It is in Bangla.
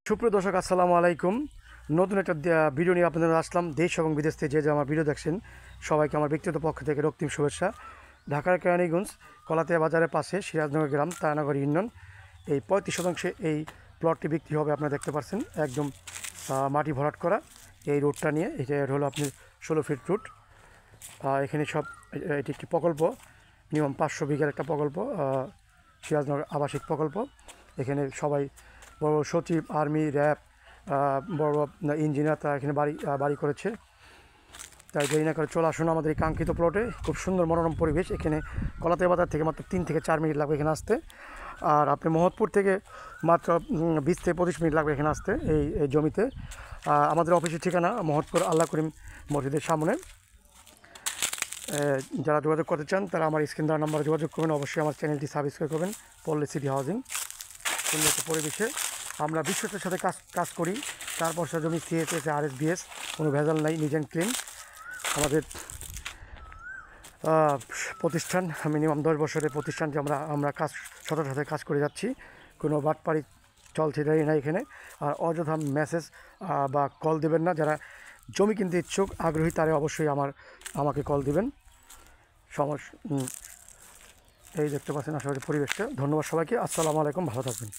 সুপ্রিয় দর্শক, আসসালামু আলাইকুম। নতুন একটা ভিডিও নিয়ে আপনাদের আসলাম। দেশ এবং বিদেশ থেকে যে আমার ভিডিও দেখছেন সবাইকে আমার ব্যক্তিগত পক্ষ থেকে রক্তিম শুভেচ্ছা। ঢাকার কেরানীগঞ্জ কলাতিয়া বাজারের পাশে সিরাজনগর গ্রাম তারানগর ইউনিয়ন এই 35 শতাংশে এই প্লটটি বিক্রি হবে। আপনারা দেখতে পাচ্ছেন একদম মাটি ভরাট করা এই রোডটা নিয়ে। এটা হলো আপনি 16 ফিট রুট। এখানে সব এটি একটি প্রকল্প, মিনিমাম 500 বিঘার একটা প্রকল্প, সিরাজনগর আবাসিক প্রকল্প। এখানে সবাই বড় সচিব, আর্মি, র্যাব, বড় ইঞ্জিনিয়ার তারা এখানে বাড়ি করেছে। তাই দেরি না করে চলে আসুন আমাদের এই কাঙ্ক্ষিত প্লটে। খুব সুন্দর মনোরম পরিবেশ। এখানে কলাতিয়া বাজার থেকে মাত্র 3 থেকে 4 মিনিট লাগবে এখানে আসতে। আর আপনি মোহাম্মদপুর থেকে মাত্র 20 থেকে 25 মিনিট লাগবে এখানে আসতে এই জমিতে। আমাদের অফিসের ঠিকানা মোহাম্মদপুর আল্লাহ করিম মসজিদের সামনে। যারা যোগাযোগ করতে চান তারা আমার স্ক্রিন দেওয়া নাম্বারে যোগাযোগ করবেন। অবশ্যই আমার চ্যানেলটি সাবস্ক্রাইব করবেন। পল্লী সিটি হাউজিং, সুন্দর পরিবেশে আমরা বিশ্বস্তের সাথে কাজ করি। 4 পয়সা জমি, সিএসএস, আরএসবিএস, কোনো ভেজাল নাই, নিজ অ্যান্ড ক্লিন। আমাদের প্রতিষ্ঠান মিনিমাম 10 বছরের প্রতিষ্ঠান যে আমরা সততার সাথে কাজ করে যাচ্ছি। কোনো বাটপাড়ি চলছে না এখানে। আর অযথা মেসেজ বা কল দেবেন না। যারা জমি কিনতে ইচ্ছুক, আগ্রহী, তারা অবশ্যই আমাকে কল দিবেন। এই দেখতে পাচ্ছেন আশেপাশে পরিবেশটা। ধন্যবাদ সবাইকে। আসসালামু আলাইকুম, ভালো থাকবেন।